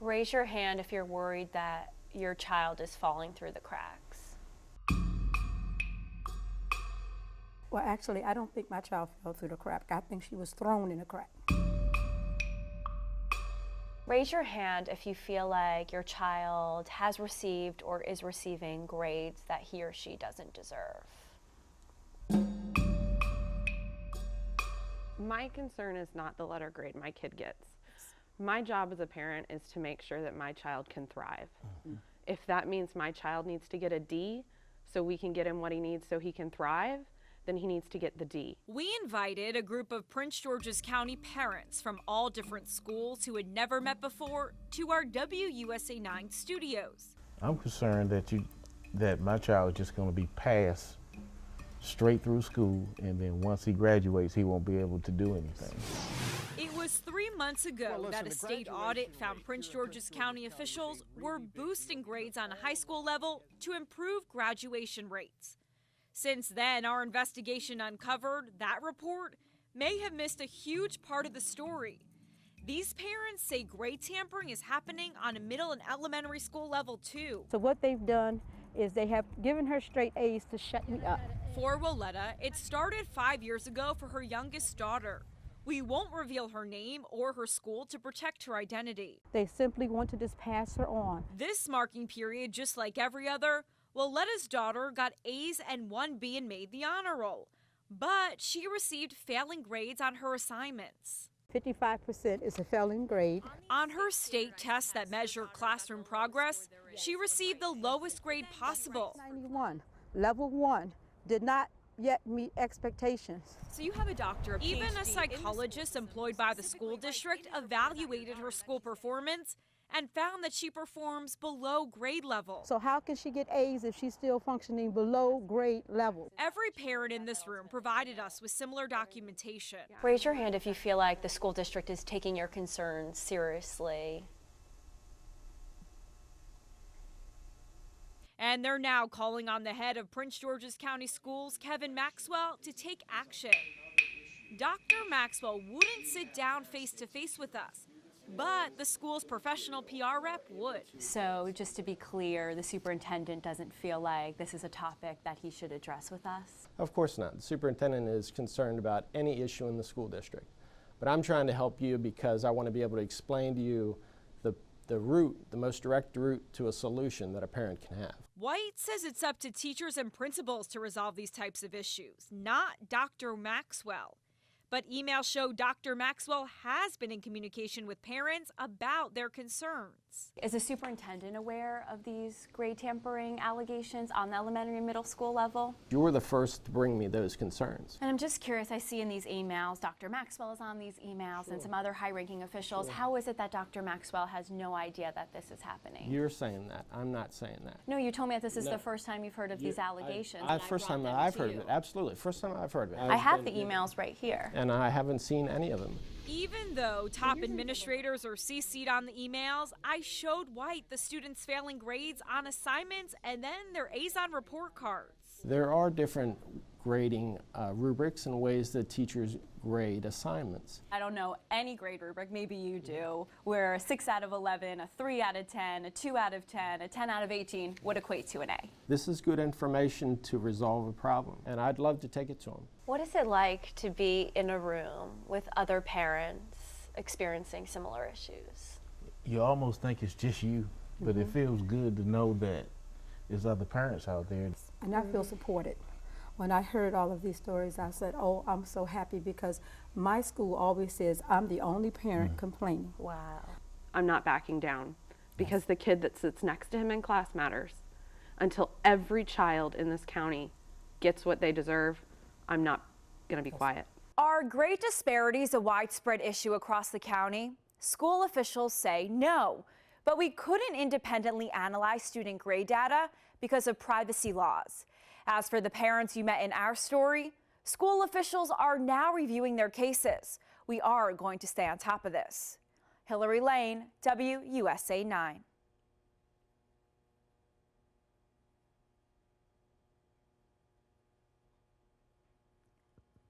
Raise your hand if you're worried that your child is falling through the cracks. Well, actually, I don't think my child fell through the crack. I think she was thrown in a crack. Raise your hand if you feel like your child has received or is receiving grades that he or she doesn't deserve. My concern is not the letter grade my kid gets. My job as a parent is to make sure that my child can thrive. If that means my child needs to get a D so we can get him what he needs so he can thrive, then he needs to get the D. We invited a group of Prince George's County parents from all different schools who had never met before to our WUSA 9 studios. I'm concerned that my child is just going to be passed straight through school, and then once he graduates, he won't be able to do anything. It was 3 months ago that a state audit found Prince George's County officials were boosting grades on a high school level to improve graduation rates. Since then, our investigation uncovered that report may have missed a huge part of the story. These parents say grade tampering is happening on a middle and elementary school level too. So what they've done is they have given her straight A's to shut me up. For Willetta, it started 5 years ago for her youngest daughter. We won't reveal her name or her school to protect her identity. They simply want to just pass her on. This marking period, just like every other, Willetta's daughter got A's and 1 B and made the honor roll. But she received failing grades on her assignments. 55% is a failing grade. On her state tests that measure classroom progress, she received the lowest grade possible. 91, level 1, did not yet meet expectations. So you have a doctor, even a psychologist employed by the school district evaluated her school performance and found that she performs below grade level. So how can she get A's if she's still functioning below grade level? Every parent in this room provided us with similar documentation. Raise your hand if you feel like the school district is taking your concerns seriously. And they're now calling on the head of Prince George's County Schools, Kevin Maxwell, to take action. Dr. Maxwell wouldn't sit down face-to-face with us, but the school's professional PR rep would. So just to be clear, the superintendent doesn't feel like this is a topic that he should address with us? Of course not. The superintendent is concerned about any issue in the school district. But I'm trying to help you because I want to be able to explain to you the route, the most direct route to a solution that a parent can have. White says it's up to teachers and principals to resolve these types of issues, not Dr. Maxwell. But emails show Dr. Maxwell has been in communication with parents about their concerns. Is the superintendent aware of these grade tampering allegations on the elementary and middle school level? You were the first to bring me those concerns. And I'm just curious, I see in these emails, Dr. Maxwell is on these emails and some other high-ranking officials. How is it that Dr. Maxwell has no idea that this is happening? You're saying that. I'm not saying that. No, you told me that this is the first time you've heard of these allegations. First time that I've heard of it, absolutely. First time I've heard of it. I have the emails right here. And I haven't seen any of them. Even though top administrators are CC'd on the emails, I showed White the students' failing grades on assignments and then their A's on report cards. There are different grading rubrics and ways that teachers grade assignments. I don't know any grade rubric, maybe you do, where a 6 out of 11, a 3 out of 10, a 2 out of 10, a 10 out of 18 would equate to an A. This is good information to resolve a problem, and I'd love to take it to them. What is it like to be in a room with other parents experiencing similar issues? You almost think it's just you, but it feels good to know that there's other parents out there. And I feel supported. When I heard all of these stories, I said, oh, I'm so happy because my school always says I'm the only parent complaining. Wow. I'm not backing down because the kid that sits next to him in class matters. Until every child in this county gets what they deserve, I'm not going to be quiet. Are grade disparities a widespread issue across the county? School officials say no, but we couldn't independently analyze student grade data because of privacy laws. As for the parents you met in our story, school officials are now reviewing their cases. We are going to stay on top of this. Hillary Lane, WUSA 9.